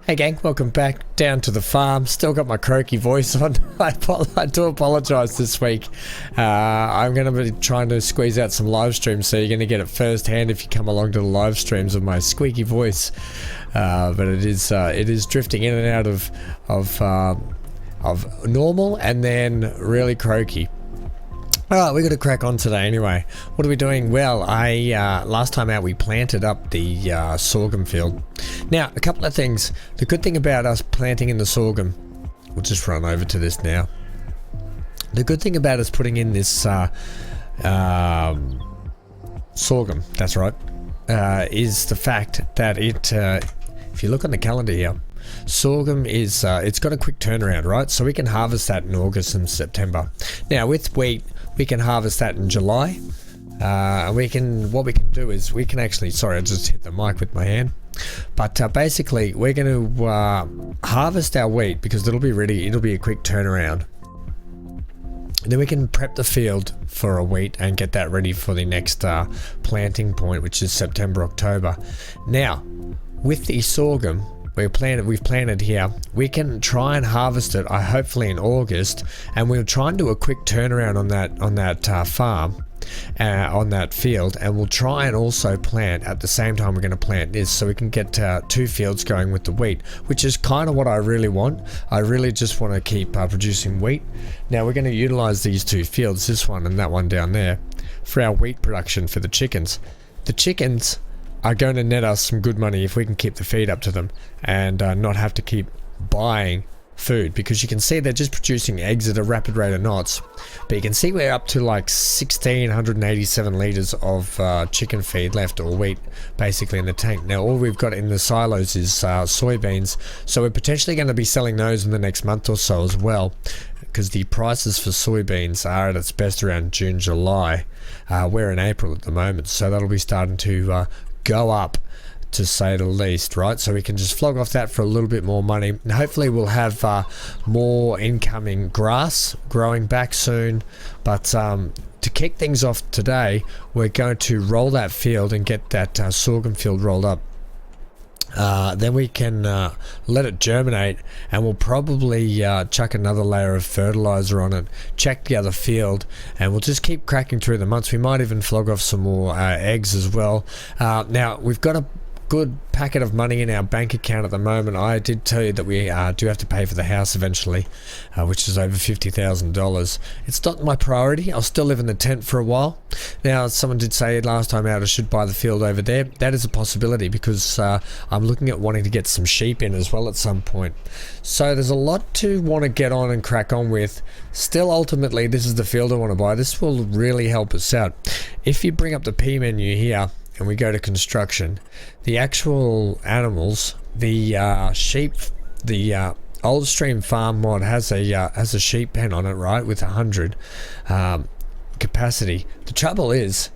Hey gang, welcome back down to the farm. Still got my croaky voice on. I do apologise this week. I'm going to be trying to squeeze out some live streams, so you're going to get it firsthand if you come along to the live streams of my squeaky voice. But it is drifting in and out of normal and then really croaky. Alright, we're going to crack on today anyway. What are we doing? Well, last time out we planted up the sorghum field. Now, a couple of things. The good thing about us planting in the sorghum, we'll just run over to this now. The good thing about us putting in this sorghum, that's right, is the fact that if you look on the calendar here, sorghum is, it's got a quick turnaround, right? So we can harvest that in August and September. Now with wheat, we can harvest that in July. What we can do is we can actually, sorry, I just hit the mic with my hand. But basically we're going to harvest our wheat because it'll be a quick turnaround. And then we can prep the field for a wheat and get that ready for the next planting point, which is September, October. Now, with the sorghum, we've planted here, we can try and harvest it hopefully in August, and we'll try and do a quick turnaround on that farm, on that field, and we'll try and also plant at the same time we're going to plant this, so we can get two fields going with the wheat, which is kind of what I really want. I really just want to keep producing wheat. Now we're going to utilize these two fields, this one and that one down there, for our wheat production for the chickens. The chickens are going to net us some good money if we can keep the feed up to them and not have to keep buying food, because you can see they're just producing eggs at a rapid rate of knots. But you can see we're up to like 1,687 litres of chicken feed left, or wheat basically, in the tank. Now all we've got in the silos is soybeans, so we're potentially going to be selling those in the next month or so as well, because the prices for soybeans are at its best around June, July. We're in April at the moment, so that'll be starting to go up, to say the least, right? So we can just flog off that for a little bit more money, and hopefully we'll have more incoming grass growing back soon. But to kick things off today, we're going to roll that field and get that sorghum field rolled up. Then we can let it germinate, and we'll probably chuck another layer of fertilizer on it, check the other field, and we'll just keep cracking through the months. We might even flog off some more eggs as well. Now we've got a good packet of money in our bank account at the moment. I did tell you that we do have to pay for the house eventually, which is over $50,000. It's not my priority. I'll still live in the tent for a while. Now, someone did say last time out I should buy the field over there. That is a possibility, because I'm looking at wanting to get some sheep in as well at some point. So there's a lot to want to get on and crack on with. Still, ultimately, this is the field I want to buy. This will really help us out. If you bring up the P menu here and we go to construction, the actual animals, the sheep, the Old Stream Farm mod has a sheep pen on it, right, with 100 capacity. The trouble is,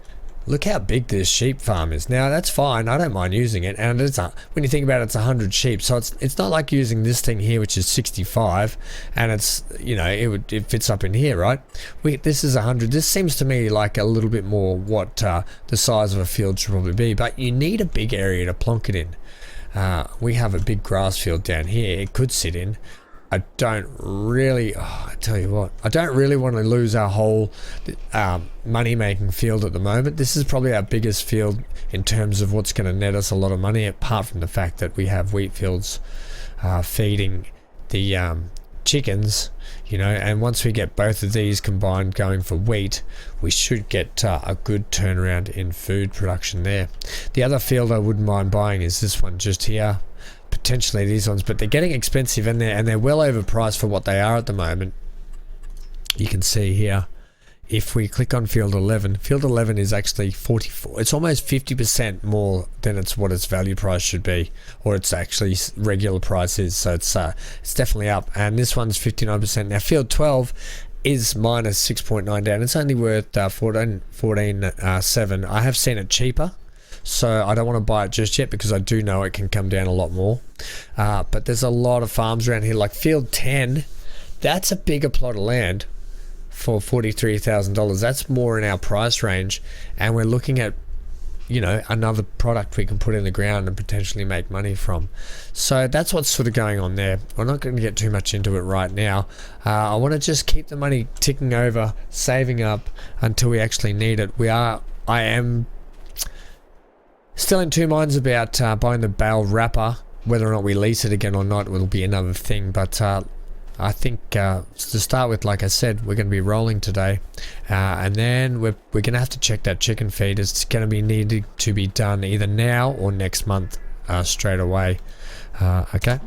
look how big this sheep farm is. Now that's fine, I don't mind using it, and it's when you think about it, it's 100 sheep, so it's not like using this thing here, which is 65, and it's, you know, it fits up in here, right? This is 100. This seems to me like a little bit more what the size of a field should probably be, but you need a big area to plonk it in. We have a big grass field down here it could sit in. I don't really, I tell you what, I don't really want to lose our whole money-making field at the moment. This is probably our biggest field in terms of what's going to net us a lot of money, apart from the fact that we have wheat fields feeding the chickens, you know, and once we get both of these combined going for wheat, we should get a good turnaround in food production there. The other field I wouldn't mind buying is this one just here. Potentially these ones, but they're getting expensive, and they're well overpriced for what they are at the moment. You can see here, if we click on field 11 is actually 44. It's almost 50% more than what its value price should be, or its actually regular price is. So it's definitely up. And this one's 59%. Now field 12 is minus 6.9 down. It's only worth 14.7. I have seen it cheaper, so I don't want to buy it just yet, because I do know it can come down a lot more. But there's a lot of farms around here, like field 10. That's a bigger plot of land for $43,000. That's more in our price range, and we're looking at you know, another product we can put in the ground and potentially make money from. So that's what's sort of going on there. We're not going to get too much into it right now. I want to just keep the money ticking over, saving up until we actually need it. I am still in two minds about buying the bale wrapper. Whether or not we lease it again or not will be another thing, but I think to start with, like I said, we're going to be rolling today, and then we're going to have to check that chicken feed. It's going to be needed to be done either now or next month, straight away. Okay.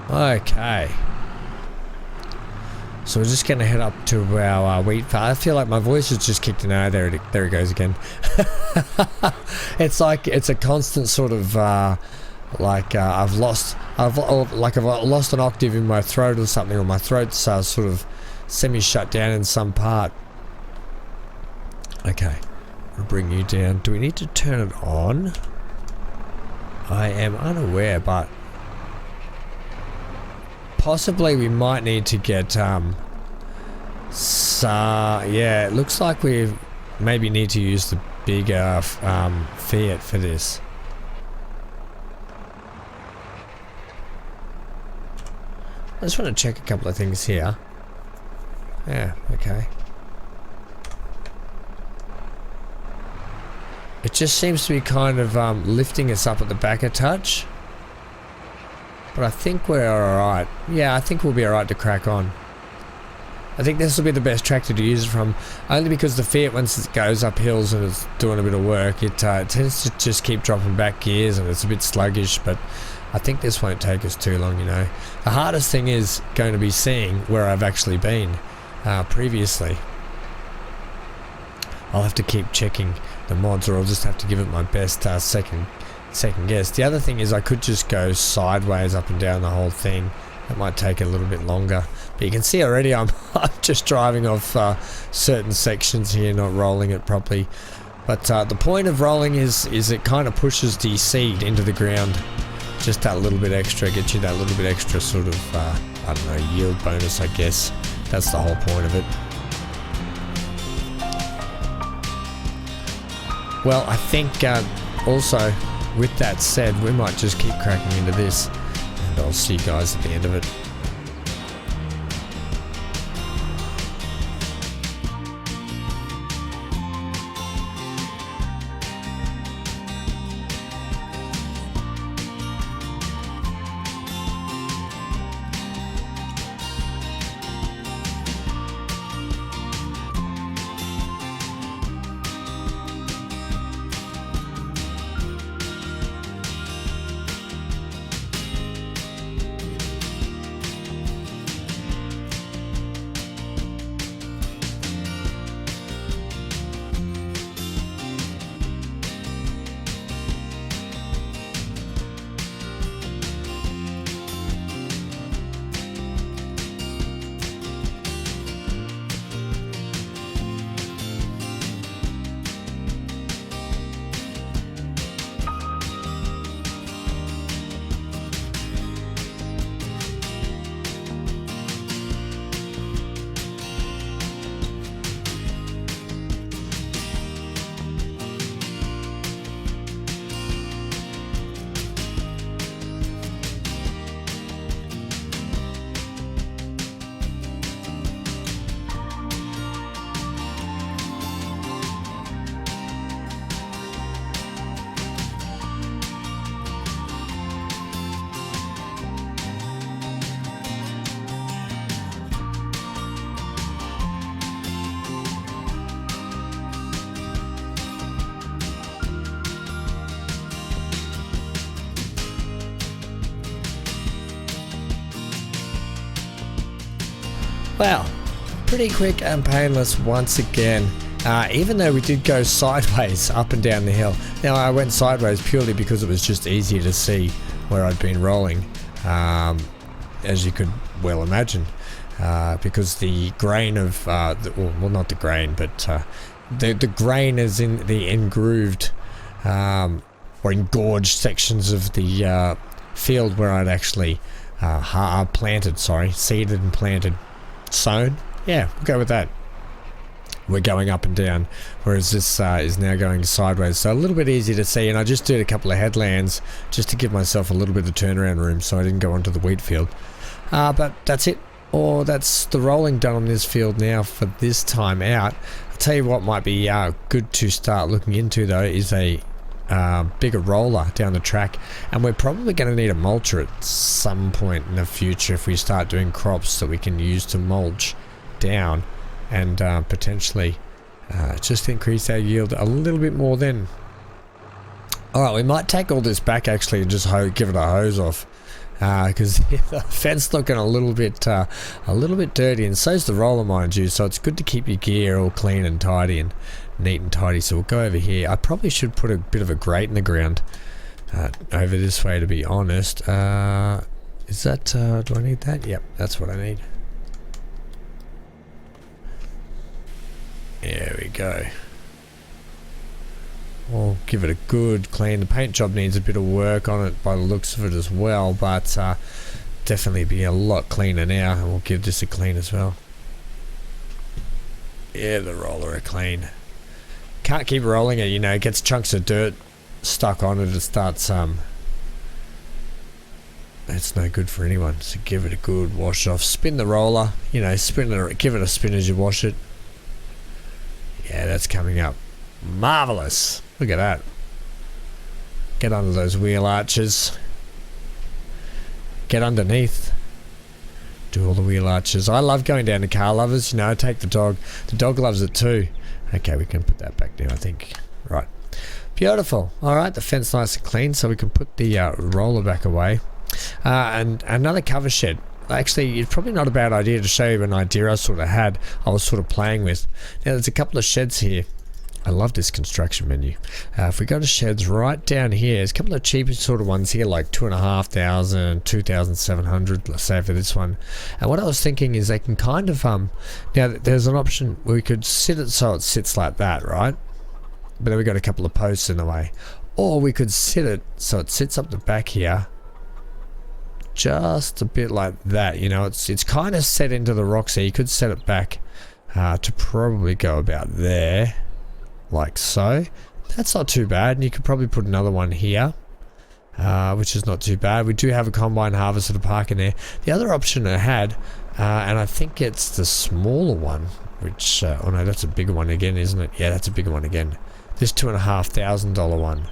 Okay, so we're just going to head up to our wheat farm. I feel like my voice has just kicked in. Oh, there it goes again. It's like it's a constant sort of I've lost an octave in my throat or something, or my throat's sort of semi shut down in some part. Okay, I'll bring you down. Do we need to turn it on? I am unaware, but possibly we might need to get yeah, it looks like we maybe need to use the bigger Fiat for this. I just want to check a couple of things here. Yeah, okay. It just seems to be kind of lifting us up at the back a touch. But I think we're alright. Yeah, I think we'll be alright to crack on. I think this will be the best tractor to use it from, only because the Fiat, once it goes up hills and it's doing a bit of work, it tends to just keep dropping back gears and it's a bit sluggish, but I think this won't take us too long, you know. The hardest thing is going to be seeing where I've actually been previously. I'll have to keep checking the mods, or I'll just have to give it my best second guess. The other thing is I could just go sideways up and down the whole thing. That might take a little bit longer, but you can see already I'm just driving off certain sections here, not rolling it properly. But the point of rolling is it kind of pushes the seed into the ground, just that little bit extra, get you that little bit extra sort of I don't know, yield bonus, I guess. That's the whole point of it. Well, I think also, with that said, we might just keep cracking into this, and I'll see you guys at the end of it. Well, pretty quick and painless once again. Even though we did go sideways up and down the hill. Now I went sideways purely because it was just easier to see where I'd been rolling, as you could well imagine, because the grain of, well not the grain, but the grain is in the engrooved or engorged sections of the field where I'd actually seeded and planted, sown. Yeah, we'll go with that. We're going up and down, whereas this is now going sideways, so a little bit easier to see. And I just did a couple of headlands just to give myself a little bit of turnaround room so I didn't go onto the wheat field. But that's it, or that's the rolling done on this field now for this time out. I'll tell you what might be good to start looking into though is a bigger roller down the track, and we're probably going to need a mulcher at some point in the future if we start doing crops that we can use to mulch down and potentially just increase our yield a little bit more then. Alright, we might take all this back actually and just give it a hose off, because the fence looking a little bit dirty, and so's the roller, mind you, so it's good to keep your gear all clean and tidy and neat and tidy. So we'll go over here. I probably should put a bit of a grate in the ground over this way, to be honest. Is that, do I need that? Yep, that's what I need. There we go. We'll give it a good clean. The paint job needs a bit of work on it by the looks of it as well, but definitely be a lot cleaner now, and we'll give this a clean as well. Yeah, the roller a clean. Can't keep rolling it, you know, it gets chunks of dirt stuck on it. It starts that's no good for anyone, so give it a good wash off. Spin the roller, you know, give it a spin as you wash it. Yeah, that's coming up marvelous. Look at that. Get under those wheel arches. Get underneath. Do all the wheel arches. I love going down to car lovers, you know, take the dog. The dog loves it too. Okay, we can put that back now, I think. Right. Beautiful. Alright, the fence nice and clean, so we can put the roller back away. And another cover shed. Actually, it's probably not a bad idea to show you an idea I was sort of playing with. Now, there's a couple of sheds here. I love this construction menu. If we go to sheds right down here, there's a couple of cheaper sort of ones here, like 2,500, 2,700, let's say for this one. And what I was thinking is they can kind of, now there's an option where we could sit it so it sits like that, right? But then we got a couple of posts in the way. Or we could sit it so it sits up the back here, just a bit like that, you know. It's kind of set into the rocks there. You could set it back to probably go about there, like so. That's not too bad, and you could probably put another one here, which is not too bad. We do have a combine harvester to park in there. The other option I had, and I think it's the smaller one, which oh no, that's a bigger one again, isn't it? Yeah, that's a bigger one again. This $2,500 one.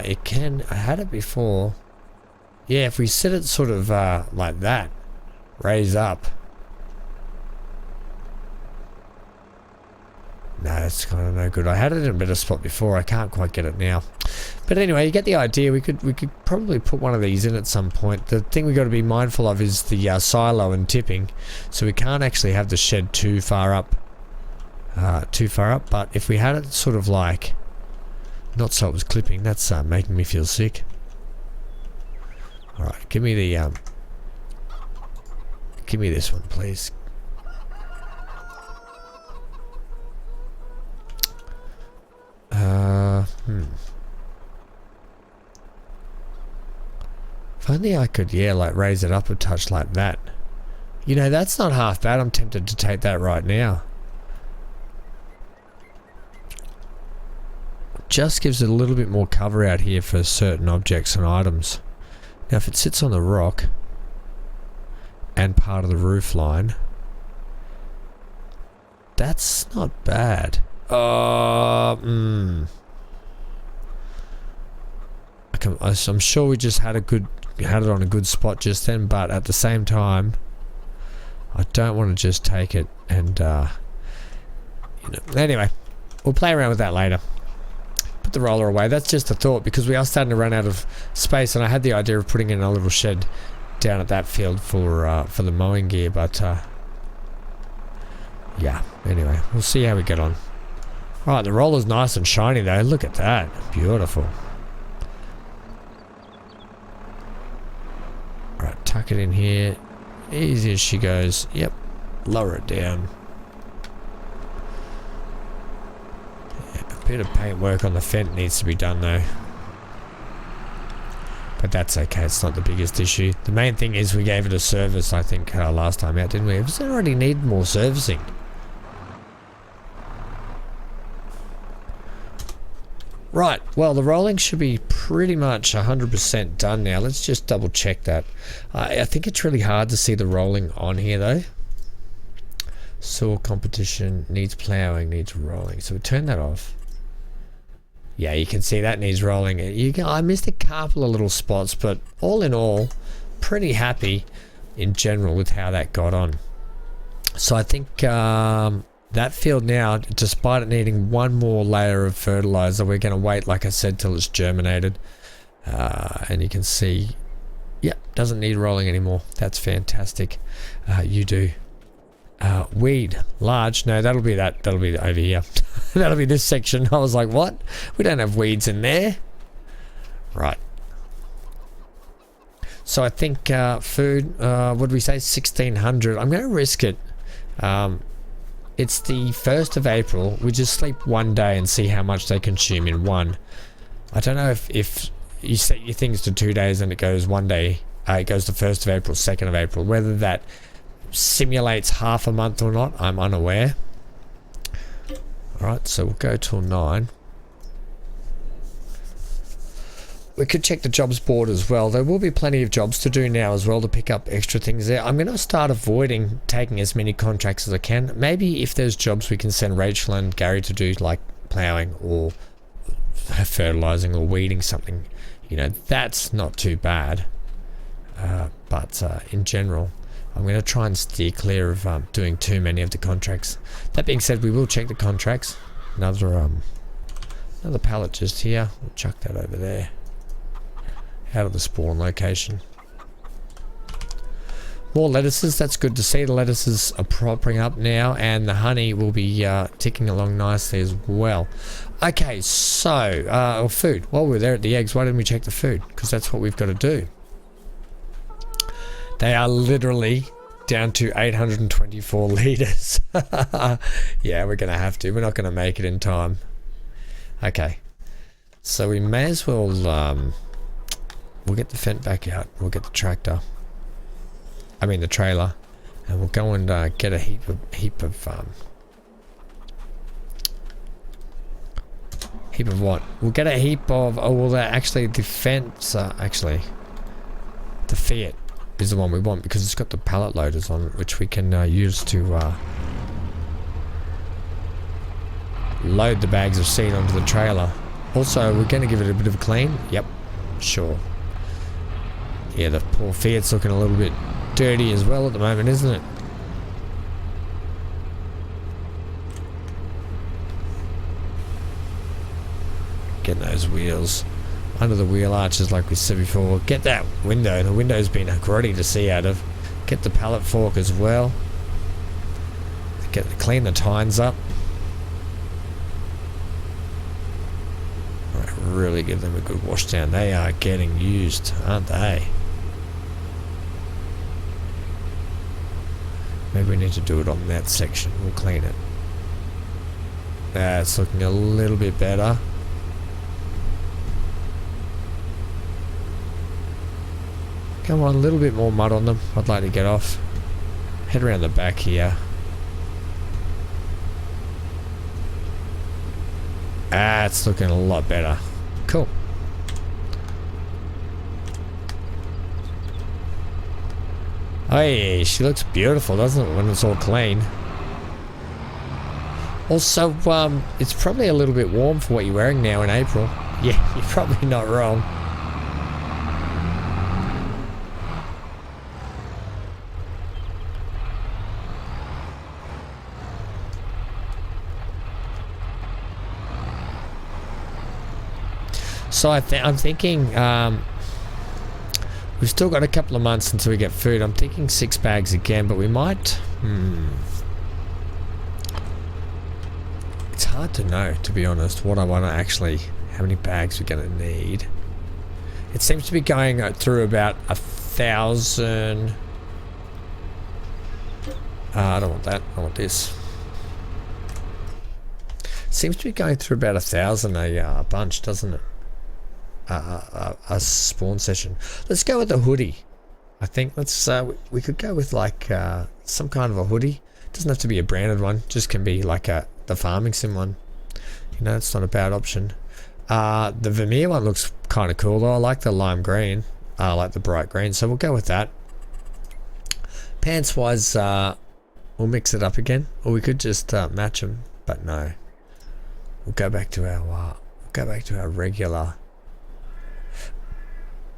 It can, I had it before. Yeah, if we set it sort of like that, raise up. No, that's kind of no good. I had it in a better spot before. I can't quite get it now. But anyway, you get the idea. We could probably put one of these in at some point. The thing we got to be mindful of is the silo and tipping. So we can't actually have the shed too far up. But if we had it sort of like, not so it was clipping. That's making me feel sick. Alright, give me the give me this one, please. If only I could, yeah, like raise it up a touch like that. You know, that's not half bad. I'm tempted to take that right now. Just gives it a little bit more cover out here for certain objects and items. Now if it sits on the rock and part of the roof line, that's not bad. I'm sure we just had it on a good spot just then, but at the same time I don't want to just take it and you know. Anyway, we'll play around with that later. Put the roller away. That's just a thought, because we are starting to run out of space, and I had the idea of putting in a little shed down at that field for the mowing gear, but Yeah, anyway, we'll see how we get on. Alright, the roller's nice and shiny though. Look at that. Beautiful. Alright, tuck it in here. Easy as she goes. Yep. Lower it down. Yeah, a bit of paint work on the fence needs to be done though. But that's okay, it's not the biggest issue. The main thing is we gave it a service, I think, last time out, didn't we? Does it already need more servicing? Right, well, the rolling should be pretty much 100% done now. Let's just double check that. I think it's really hard to see the rolling on here, though. Soil competition needs plowing, needs rolling. So we turn that off. Yeah, you can see that needs rolling. I missed a couple of little spots, but all in all, pretty happy in general with how that got on. So I think that field now, despite it needing one more layer of fertilizer, we're going to wait, like I said, till it's germinated. And you can see, yep, doesn't need rolling anymore. That's fantastic. You do. Weed, large. No, that'll be over here. That'll be this section. I was like, what? We don't have weeds in there. Right. So I think food, what did we say? 1600. I'm going to risk it. It's the 1st of April. We just sleep one day and see how much they consume in one. I don't know if you set your things to 2 days and it goes one day. It goes to 1st of April, 2nd of April. Whether that simulates half a month or not, I'm unaware. Alright, so we'll go till 9. We could check the jobs board as well. There will be plenty of jobs to do now as well to pick up extra things there. I'm going to start avoiding taking as many contracts as I can. Maybe if there's jobs we can send Rachel and Gary to do, like ploughing or fertilizing or weeding something. You know, that's not too bad. But in general, I'm going to try and steer clear of doing too many of the contracts. That being said, we will check the contracts. Another pallet just here. We'll chuck that over there. Out of the spawn location. More lettuces. That's good to see. The lettuces are propping up now, and the honey will be ticking along nicely as well. Okay, so food. While we're there at the eggs, why didn't we check the food? Because that's what we've got to do. They are literally down to 824 litres. Yeah, we're going to have to. We're not going to make it in time. Okay. So we may as well... we'll get the fence back out. We'll get the tractor. I mean the trailer. And we'll go and get a heap of what? We'll get a heap of... Oh, well, actually, the fence... actually, the Fiat is the one we want because it's got the pallet loaders on it, which we can use to load the bags of seed onto the trailer. Also, we're going to give it a bit of a clean. Yep, sure. Yeah, the poor Fiat's looking a little bit dirty as well at the moment, isn't it? Getting those wheels under the wheel arches like we said before. Get that window. The window's been grotty to see out of. Get the pallet fork as well. Clean the tines up. Right, really give them a good wash down. They are getting used, aren't they? Maybe we need to do it on that section. We'll clean it. That's looking a little bit better. Come on, a little bit more mud on them. I'd like to get off. Head around the back here. Ah, it's looking a lot better. Cool. Hey, she looks beautiful, doesn't it, when it's all clean? Also, it's probably a little bit warm for what you're wearing now in April. Yeah, you're probably not wrong. So I'm thinking, we've still got a couple of months until we get food. I'm thinking 6 bags again, but we might... hard to know, to be honest, what I want to actually, how many bags we're going to need. It seems to be going through about 1,000. I don't want that. I want this. Seems to be going through about 1,000 a bunch, doesn't it? A spawn session. Let's go with the hoodie. I think let's we could go with like some kind of a hoodie. Doesn't have to be a branded one. Just can be like the farming sim one. You know, it's not a bad option. The Vermeer one looks kind of cool though. I like the lime green. I like the bright green, so we'll go with that. Pants wise, we'll mix it up again, or we could just match them, but no. We'll go back to our regular.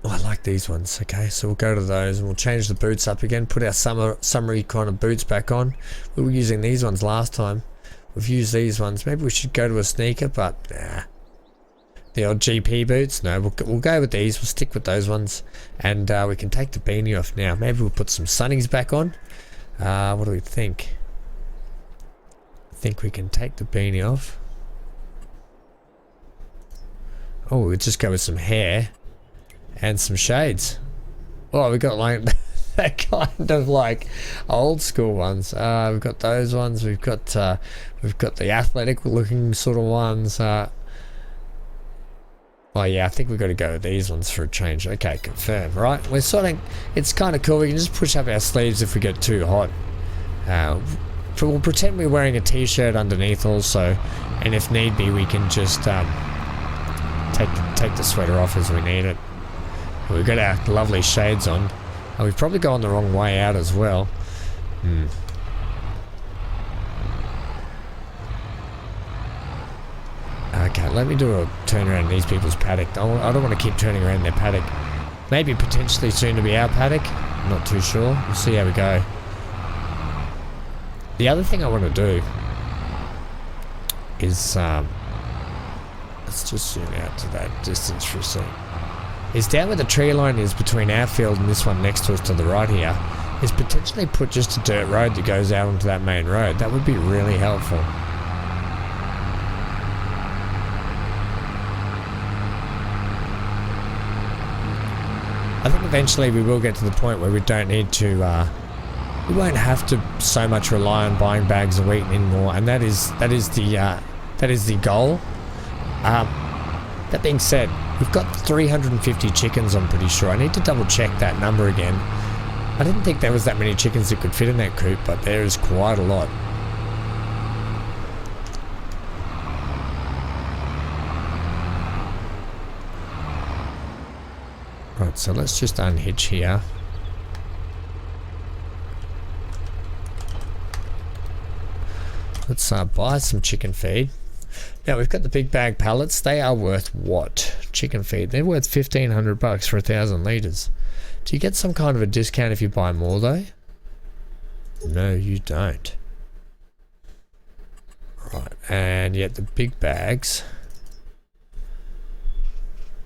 Oh, I like these ones. Okay, so we'll go to those and we'll change the boots up again. Put our summery kind of boots back on. We were using these ones last time. We've used these ones. Maybe we should go to a sneaker, but nah. The old GP boots. No, we'll go with these. We'll stick with those ones, and we can take the beanie off now. Maybe we'll put some sunnies back on. What do we think? I think we can take the beanie off. Oh, we'll just go with some hair and some shades. Oh, we got like that kind of like old school ones. We've got those ones. We've got the athletic looking sort of ones. Oh yeah, I think we've got to go with these ones for a change. Okay, confirm. Right, we're sorting. It's kind of cool. We can just push up our sleeves if we get too hot. We'll pretend we're wearing a t-shirt underneath also, and if need be, we can just take the sweater off as we need it. We've got our lovely shades on. And we've probably gone the wrong way out as well. Okay, let me do a turn around these people's paddock. I don't want to keep turning around their paddock. Maybe potentially soon to be our paddock. I'm not too sure. We'll see how we go. The other thing I want to do is let's just zoom out to that distance for a sec. Is down where the tree line is between our field and this one next to us to the right here, is potentially put just a dirt road that goes out onto that main road. That would be really helpful. I think eventually we will get to the point where we don't need to, we won't have to so much rely on buying bags of wheat anymore, and that is the goal. That being said, we've got 350 chickens, I'm pretty sure. I need to double check that number again. I didn't think there was that many chickens that could fit in that coop, but there is quite a lot. Right, so let's just unhitch here. Let's buy some chicken feed. Now we've got the big bag pallets. They are worth what? Chicken feed. They're worth 1,500 bucks for 1,000 litres. Do you get some kind of a discount if you buy more though? No, you don't. Right, and yet the big bags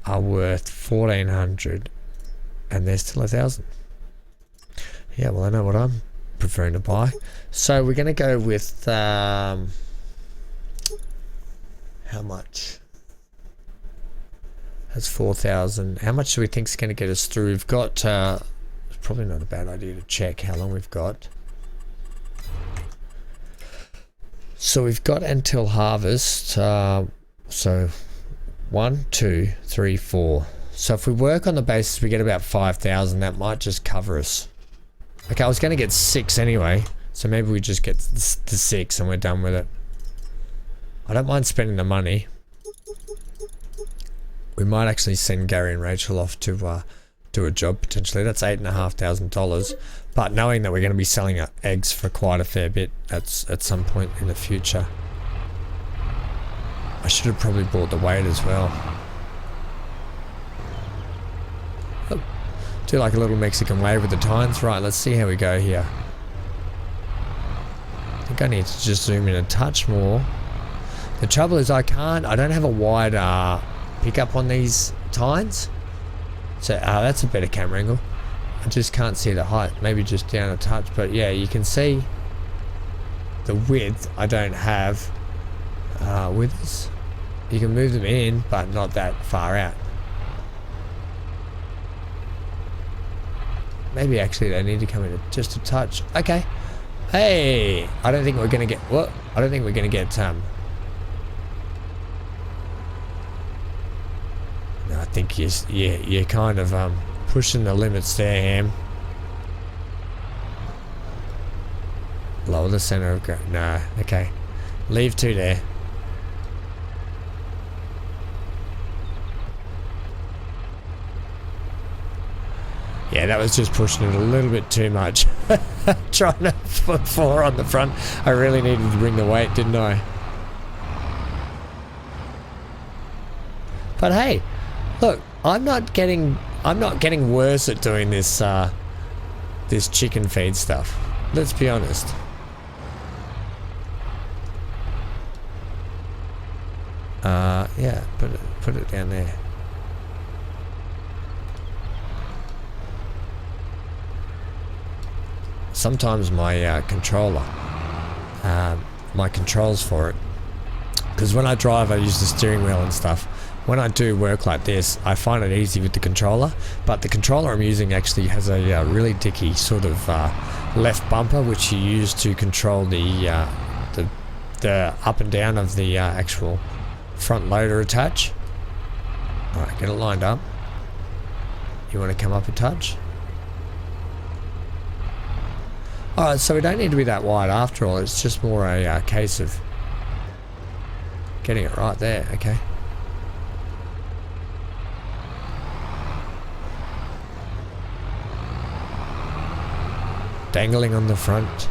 are worth 1,400 and they're still 1,000. Yeah, well I know what I'm preferring to buy. So we're going to go with how much? That's 4,000. How much do we think is going to get us through? We've got, it's probably not a bad idea to check how long we've got. So we've got until harvest. So 1, 2, 3, 4. So if we work on the basis we get about 5,000, that might just cover us. Okay, I was going to get 6 anyway. So maybe we just get the 6 and we're done with it. I don't mind spending the money. We might actually send Gary and Rachel off to do a job potentially. That's $8,500. But knowing that we're going to be selling eggs for quite a fair bit at some point in the future. I should have probably bought the weight as well. Oh, do like a little Mexican wave with the tines. Right, let's see how we go here. I think I need to just zoom in a touch more. The trouble is I don't have a wide pickup on these tines. So that's a better camera angle. I just can't see the height, maybe just down a touch, but yeah, you can see the width I don't have. with us. You can move them in, but not that far out. Maybe actually they need to come in just a touch. Okay. Hey, I don't think we're gonna get what? I don't think we're gonna get No, I think you're kind of pushing the limits there, Ham. Lower the center of gravity. No, okay. Leave 2 there. Yeah, that was just pushing it a little bit too much. Trying to put 4 on the front. I really needed to bring the weight, didn't I? But hey, look, I'm not getting worse at doing this this chicken feed stuff. Let's be honest. Yeah, put it down there. Sometimes my controller, my controls for it, because when I drive I use the steering wheel and stuff. When I do work like this, I find it easy with the controller, but the controller I'm using actually has a really dicky sort of left bumper, which you use to control the up and down of the actual front loader attach. Alright, get it lined up. You want to come up a touch? Alright, so we don't need to be that wide after all, it's just more a case of getting it right there, okay. Dangling on the front.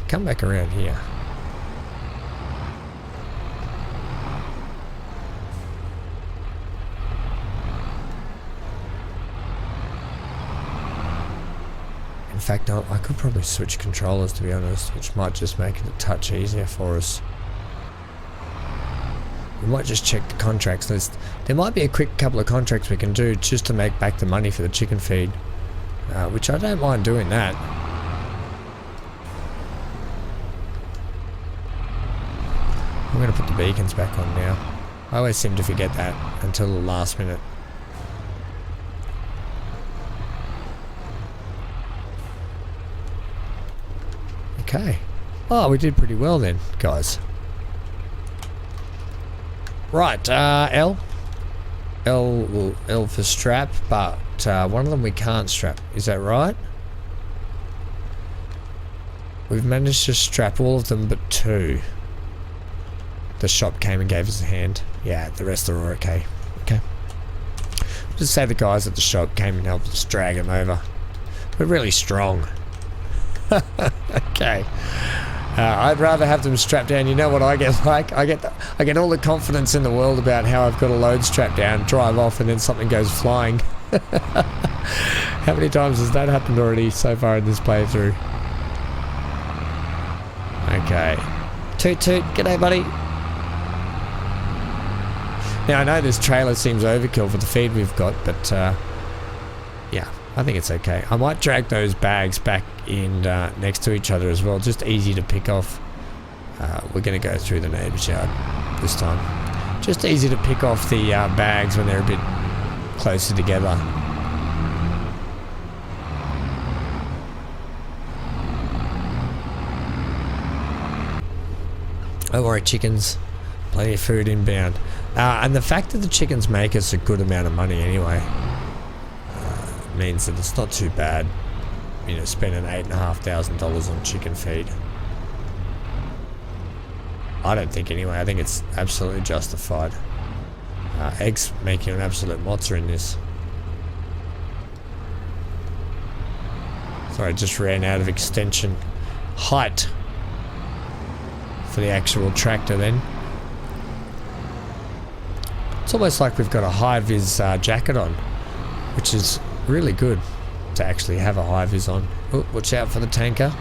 Come back around here. In fact, I could probably switch controllers, to be honest, which might just make it a touch easier for us. We might just check the contracts list. There might be a quick couple of contracts we can do just to make back the money for the chicken feed, which I don't mind doing that. I'm going to put the beacons back on now. I always seem to forget that until the last minute. Okay. Oh, we did pretty well then, guys. Right, L for strap, but one of them we can't strap. Is that right? We've managed to strap all of them but 2. The shop came and gave us a hand. Yeah, the rest are okay. Okay. Just say the guys at the shop came and helped us drag them over. We're really strong. Okay. I'd rather have them strapped down. You know what I get like? I get all the confidence in the world about how I've got a load strapped down, drive off, and then something goes flying. How many times has that happened already so far in this playthrough? Okay. Toot toot. G'day, buddy. Now, I know this trailer seems overkill for the feed we've got, but yeah, I think it's okay. I might drag those bags back in next to each other as well, just easy to pick off. We're going to go through the neighbour's yard this time. Just easy to pick off the bags when they're a bit closer together. Don't worry, chickens. Plenty of food inbound. And the fact that the chickens make us a good amount of money anyway means that it's not too bad, you know, spending $8,500 on chicken feed. I don't think anyway. I think it's absolutely justified. Eggs making an absolute mozza in this. Sorry, I just ran out of extension height for the actual tractor then. It's almost like we've got a high-vis jacket on, which is really good to actually have a high-vis on. Oh, watch out for the tanker.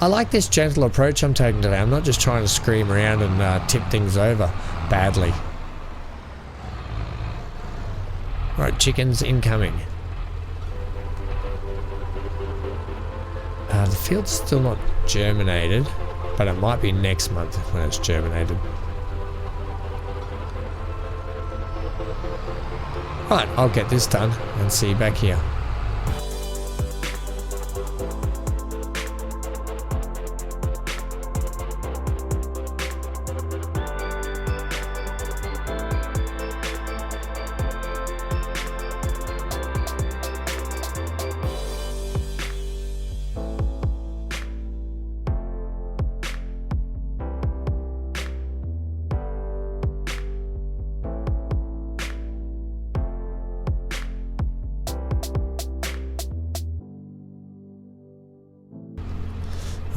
I like this gentle approach I'm taking today. I'm not just trying to scream around and tip things over badly. Right, chickens incoming. The field's still not germinated, but it might be next month when it's germinated. Right, I'll get this done and see you back here.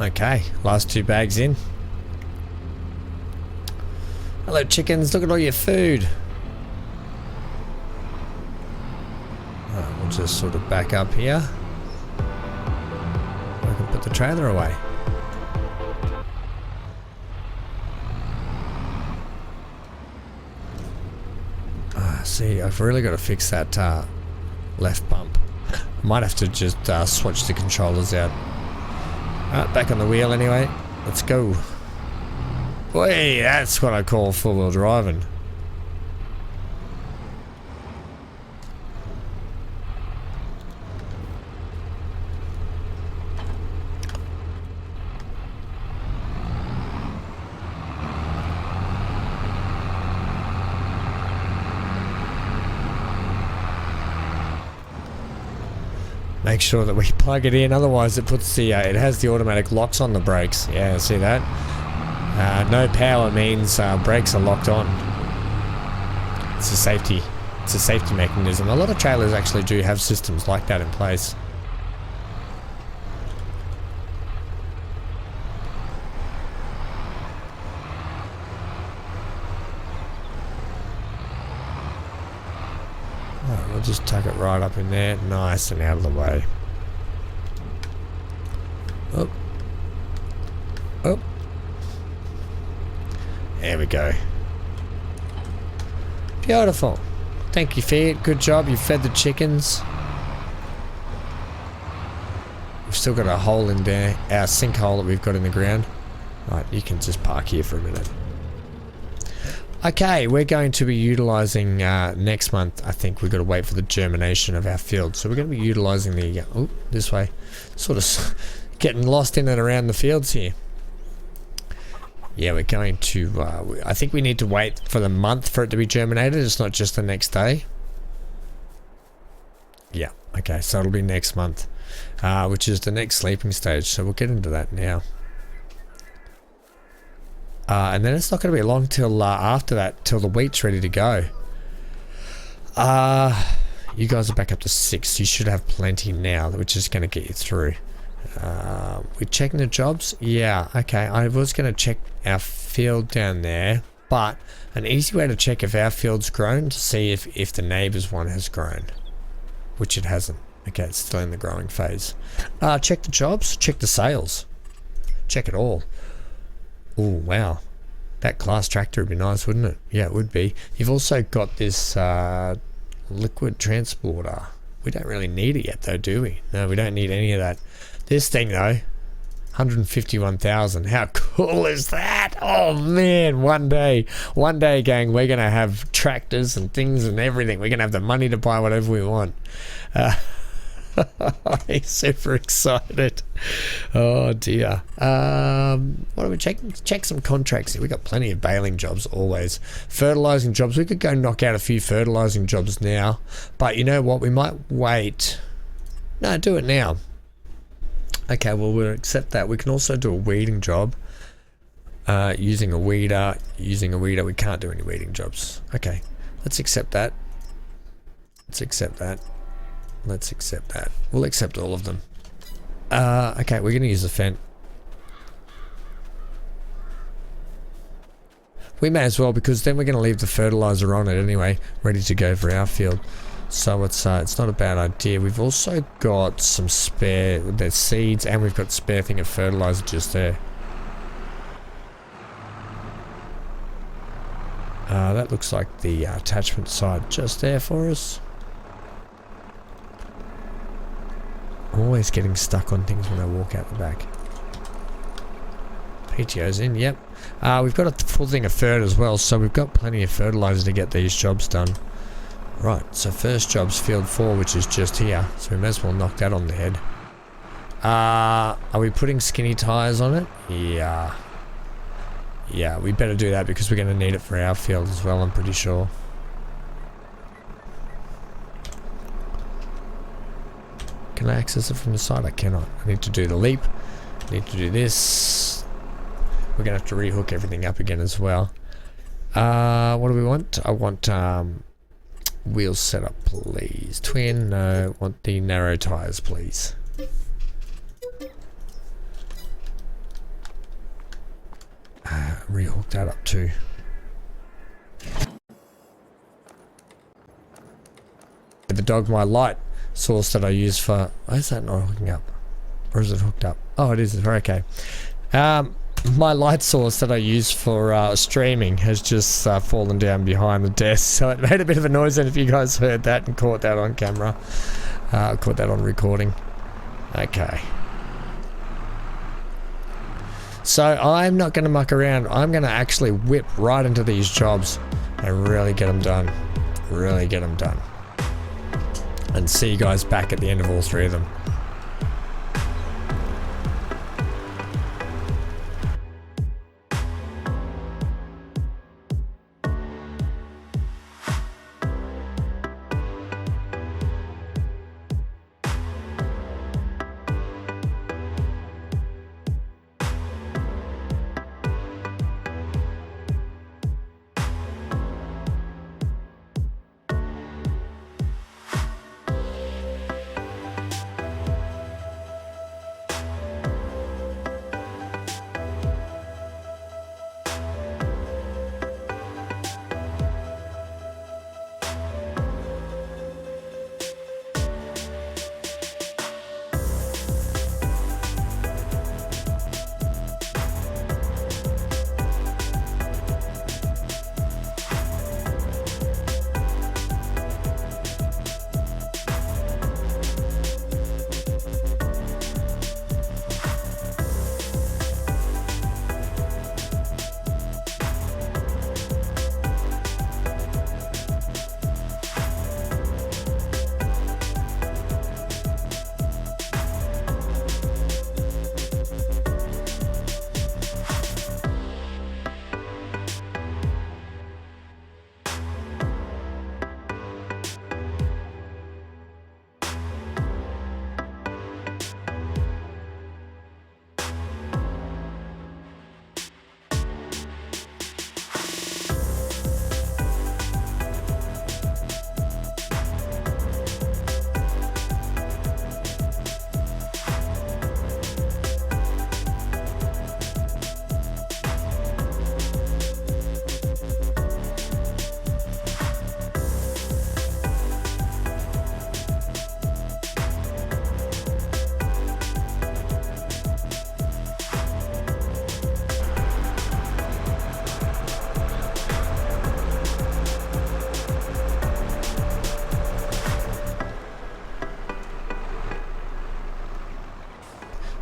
Okay, last 2 bags in. Hello chickens, look at all your food. Right, we'll just sort of back up here. I can put the trailer away. See, I've really got to fix that left bump. Might have to just switch the controllers out. Alright, back on the wheel anyway. Let's go. Boy, that's what I call four-wheel driving. Make sure that we plug it in, otherwise it puts the it has the automatic locks on the brakes. Yeah, see that? No power means brakes are locked on. It's a safety mechanism. A lot of trailers actually do have systems like that in place. We'll just tuck it right up in there, nice and out of the way. Oh. Oh. There we go. Beautiful. Thank you, Fiat. Good job. You fed the chickens. We've still got a hole in there, our sinkhole that we've got in the ground. Right, you can just park here for a minute. Okay, we're going to be utilising next month. I think we've got to wait for the germination of our field. So we're going to be utilising the, oh, this way. Sort of getting lost in and around the fields here. Yeah, we're going to, I think we need to wait for the month for it to be germinated. It's not just the next day. Yeah, okay, so it'll be next month, which is the next sleeping stage. So we'll get into that now. And then it's not going to be long till after that, till the wheat's ready to go. You guys are back up to 6. You should have plenty now, which is going to get you through. We're checking the jobs. Yeah, okay. I was going to check our field down there, but an easy way to check if our field's grown to see if the neighbour's one has grown, which it hasn't. Okay, it's still in the growing phase. Check the jobs. Check the sales. Check it all. Oh wow, that class tractor would be nice, wouldn't it? Yeah, it would be. You've also got this liquid transporter. We don't really need it yet though, do we? No, we don't need any of that. This thing though, 151,000. How cool is that? Oh man, one day gang, we're gonna have tractors and things and everything. We're gonna have the money to buy whatever we want. I'm super excited. Oh dear. What are we checking? Check some contracts here. We got plenty of baling jobs always. Fertilizing jobs. We could go knock out a few fertilizing jobs now, but you know what? We might wait. No, do it now. Okay, well we'll accept that. We can also do a weeding job. Using a weeder. We can't do any weeding jobs. Okay, let's accept that. Let's accept that. Let's accept that. We'll accept all of them. Okay, we're going to use the Fent. We may as well, because then we're going to leave the fertilizer on it anyway, ready to go for our field. So it's not a bad idea. We've also got some spare, there's seeds, and we've got a spare thing of fertilizer just there. That looks like the attachment side just there for us. I'm always getting stuck on things when I walk out the back. PTO's in, yep. We've got a full thing of fert as well, so we've got plenty of fertilizer to get these jobs done. Right, so first job's field 4, which is just here, so we may as well knock that on the head. Are we putting skinny tires on it? Yeah. Yeah, we better do that because we're going to need it for our field as well, I'm pretty sure. Can I access it from the side? I cannot. I need to do the leap. I need to do this. We're going to have to rehook everything up again as well. What do we want? I want wheel setup, please. Twin, no. I want the narrow tires, please. Rehook that up too. The dog, my light source that I use for... Why is that not hooking up? Or is it hooked up? Oh, it is. Okay. My light source that I use for streaming has just fallen down behind the desk, so it made a bit of a noise, and if you guys heard that and caught that on camera, caught that on recording. Okay. So I'm not going to muck around. I'm going to actually whip right into these jobs and really get them done. Really get them done. And see you guys back at the end of all 3 of them.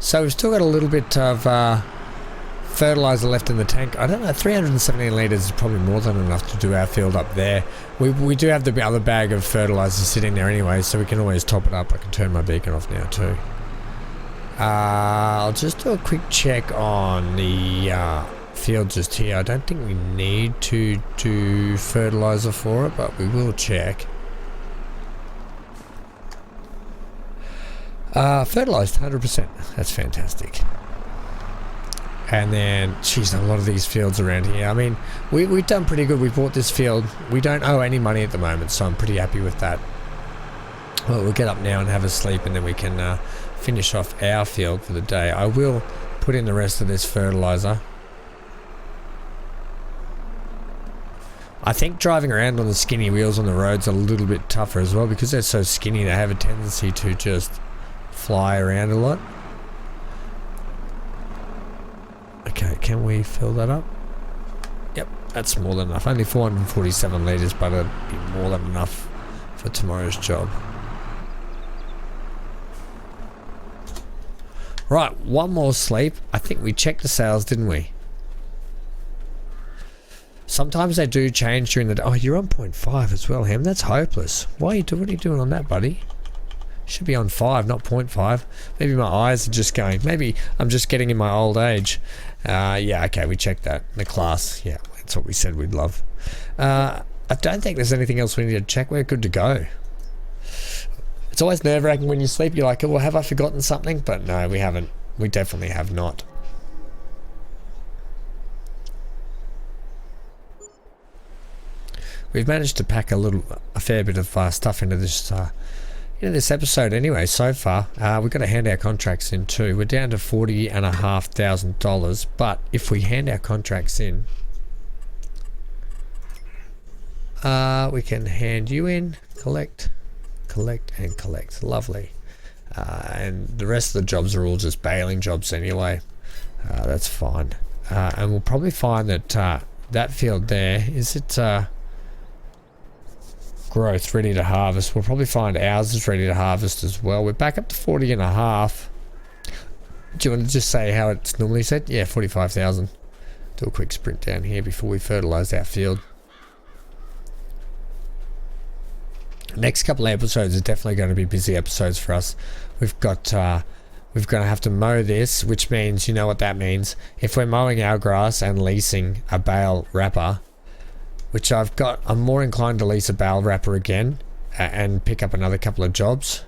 So we've still got a little bit of fertilizer left in the tank. I don't know, 317 litres is probably more than enough to do our field up there. We do have the other bag of fertilizer sitting there anyway, so we can always top it up. I can turn my beacon off now too. I'll just do a quick check on the field just here. I don't think we need to do fertilizer for it, but we will check. Fertilized 100%. That's fantastic. And then, geez, a lot of these fields around here. I mean, we've done pretty good. We bought this field. We don't owe any money at the moment, so I'm pretty happy with that. Well, we'll get up now and have a sleep, and then we can finish off our field for the day. I will put in the rest of this fertilizer. I think driving around on the skinny wheels on the road's a little bit tougher as well, because they're so skinny. They have a tendency to just fly around a lot. Okay, can we fill that up? Yep, that's more than enough. Only 447 litres, but it'll be more than enough for tomorrow's job. Right, one more sleep. I think we checked the sales, didn't we? Sometimes they do change during the day. Oh, you're on 0.5 as well, Ham. That's hopeless. What are you doing on that, buddy? Should be on 5, not 0.5. Maybe my eyes are just going. Maybe I'm just getting in my old age. Yeah, okay, we checked that. The class. Yeah, that's what we said we'd love. I don't think there's anything else we need to check. We're good to go. It's always nerve-wracking when you sleep. You're like, oh, well, have I forgotten something? But no, we haven't. We definitely have not. We've managed to pack a fair bit of stuff into this episode anyway. So far, we've got to hand our contracts in too. We're down to $40,500. But if we hand our contracts in, we can hand you in, collect, and collect. Lovely. And the rest of the jobs are all just baling jobs anyway. That's fine. And we'll probably find that that field there is it. Growth ready to harvest. We'll probably find ours is ready to harvest as well. We're back up to 40.5. Do you want to just say how it's normally said? Yeah, 45,000. Do a quick sprint down here before we fertilize our field. Next couple of episodes are definitely going to be busy episodes for us. We're going to have to mow this, which means, you know what that means. If we're mowing our grass and leasing a bale wrapper, which I'm more inclined to lease a bale wrapper again and pick up another couple of jobs.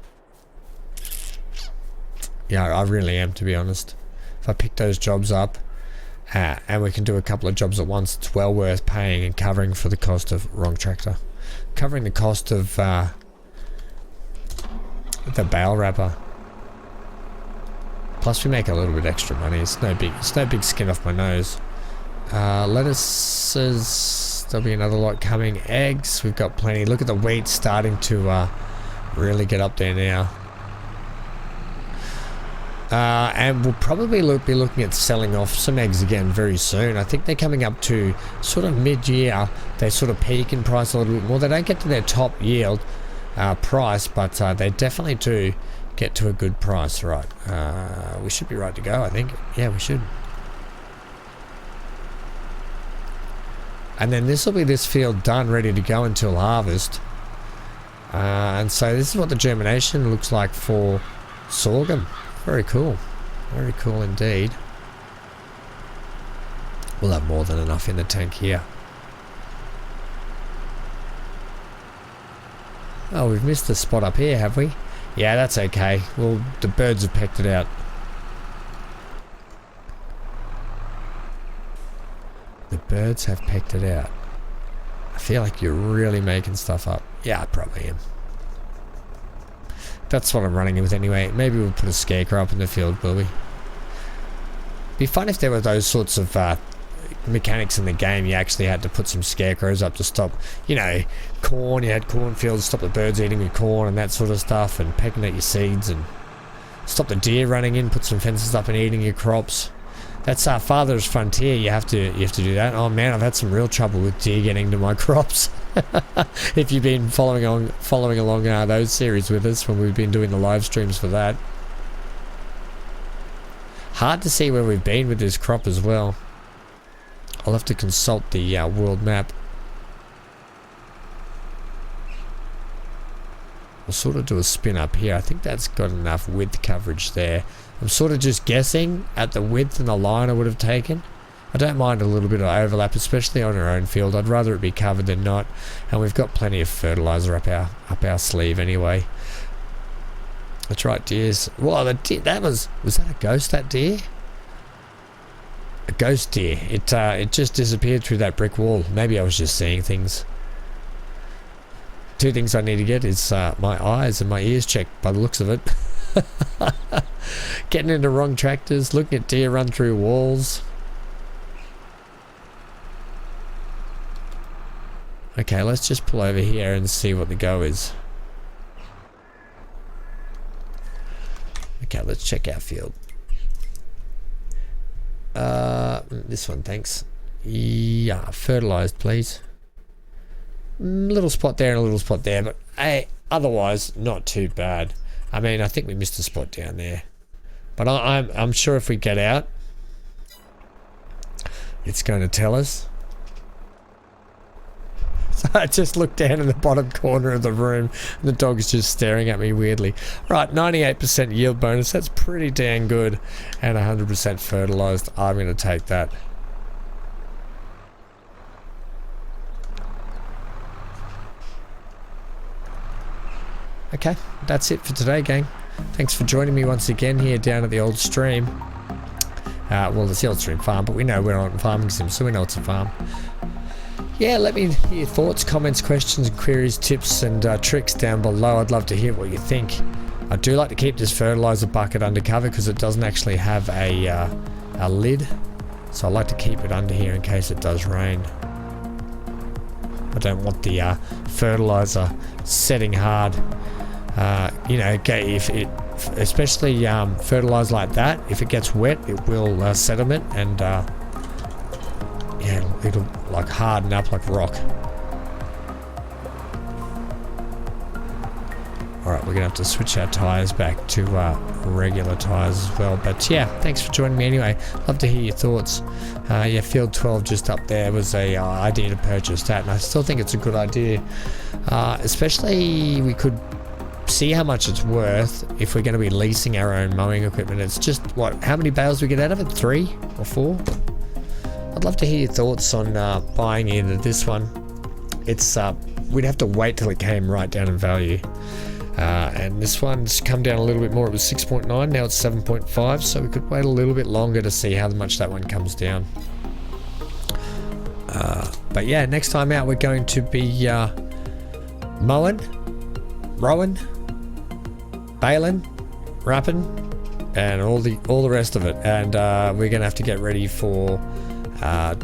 Yeah, I really am, to be honest. If I pick those jobs up and we can do a couple of jobs at once, it's well worth paying and covering for the cost of wrong tractor. Covering the cost of the bale wrapper. Plus we make a little bit extra money. It's no big skin off my nose. Lettuces. There'll be another lot coming. Eggs, we've got plenty. Look at the wheat starting to really get up there now. And we'll probably be looking at selling off some eggs again very soon. I think they're coming up to sort of mid-year. They sort of peak in price a little bit more. They don't get to their top yield price, but they definitely do get to a good price. Right, we should be right to go, I think. Yeah, we should. And then this will be this field done, ready to go until harvest. And so this is what the germination looks like for sorghum. Very cool. Very cool indeed. We'll have more than enough in the tank here. Oh, we've missed the spot up here, have we? Yeah, that's okay. Well, the birds have pecked it out. The birds have pecked it out. I feel like you're really making stuff up. Yeah, I probably am. That's what I'm running with anyway. Maybe we'll put a scarecrow up in the field, will we? Be fun if there were those sorts of mechanics in the game. You actually had to put some scarecrows up to stop, you know, corn. You had cornfields, stop the birds eating your corn and that sort of stuff, and pecking at your seeds, and stop the deer running in. Put some fences up and eating your crops. That's Father's Frontier. You have to do that. Oh man, I've had some real trouble with deer getting to my crops. If you've been following along those series with us when we've been doing the live streams for that. Hard to see where we've been with this crop as well. I'll have to consult the world map. We'll sort of do a spin up here. I think that's got enough width coverage there. I'm sort of just guessing at the width and the line I would have taken. I don't mind a little bit of overlap, especially on our own field. I'd rather it be covered than not. And we've got plenty of fertilizer up our sleeve anyway. That's right, deers. Well, the deer, was that a ghost, that deer? A ghost deer. It just disappeared through that brick wall. Maybe I was just seeing things. Two things I need to get is my eyes and my ears checked by the looks of it. Getting into wrong tractors, looking at deer run through walls. Okay, let's just pull over here and see what the go is. Okay, let's check our field. This one, thanks. Yeah, fertilized, please. Little spot there and a little spot there, but hey, otherwise not too bad. I mean, I think we missed a spot down there. But I'm sure if we get out, it's going to tell us. So I just looked down in the bottom corner of the room and the dog's just staring at me weirdly. Right, 98% yield bonus. That's pretty dang good. And 100% fertilized. I'm going to take that. Okay, that's it for today, gang. Thanks for joining me once again here down at the old stream. Well, it's the old stream farm, but we know we're on farming sim, so we know it's a farm. Yeah, let me hear your thoughts, comments, questions, queries, tips, and tricks down below. I'd love to hear what you think. I do like to keep this fertilizer bucket under cover because it doesn't actually have a lid, so I like to keep it under here in case it does rain. I don't want the fertilizer setting hard. You know, if it, especially fertilizer like that, if it gets wet, it will sediment and yeah, it'll like harden up like rock. Alright, we're gonna have to switch our tires back to regular tires as well. But yeah, thanks for joining me anyway. Love to hear your thoughts. Yeah, Field 12 just up there was a idea to purchase that, and I still think it's a good idea. Especially we could see how much it's worth if we're going to be leasing our own mowing equipment. It's just what, how many bales we get out of it? 3 or 4? I'd love to hear your thoughts on buying into this one. It's we'd have to wait till it came right down in value. And this one's come down a little bit more. It was 6.9, now it's 7.5, so we could wait a little bit longer to see how much that one comes down. But yeah, next time out we're going to be mowing, rowing, baling, wrapping, and all the rest of it. And we're gonna have to get ready for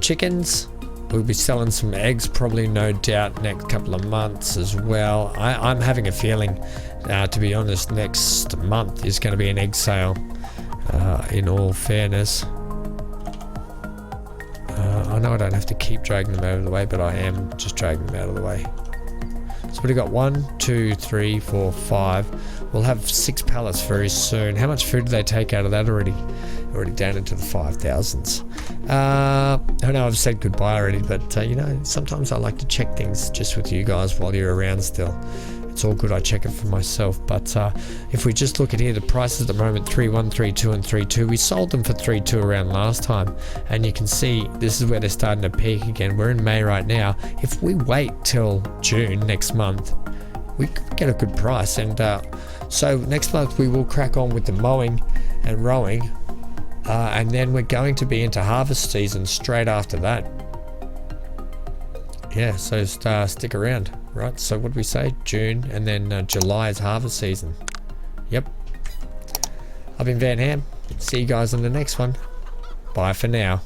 chickens. We'll be selling some eggs probably, no doubt, next couple of months as well. I'm having a feeling, to be honest, next month is going to be an egg sale, in all fairness. I know I don't have to keep dragging them out of the way, but I am just dragging them out of the way. So we've got 1, 2, 3, 4, 5. We'll have 6 pallets very soon. How much food do they take out of that already? Already down into the 5,000s. I know I've said goodbye already, but you know, sometimes I like to check things just with you guys while you're around still. It's all good, I check it for myself. But if we just look at here, the prices at the moment, 3.1, 3.2 and 3.2. We sold them for 3.2 around last time, and you can see this is where they're starting to peak again. We're in May right now. If we wait till June next month, we could get a good price. And so next month we will crack on with the mowing and rowing, and then we're going to be into harvest season straight after that. Yeah, so stick around. Right, so what do we say? June, and then July is harvest season. Yep. I've been Van Ham. See you guys on the next one. Bye for now.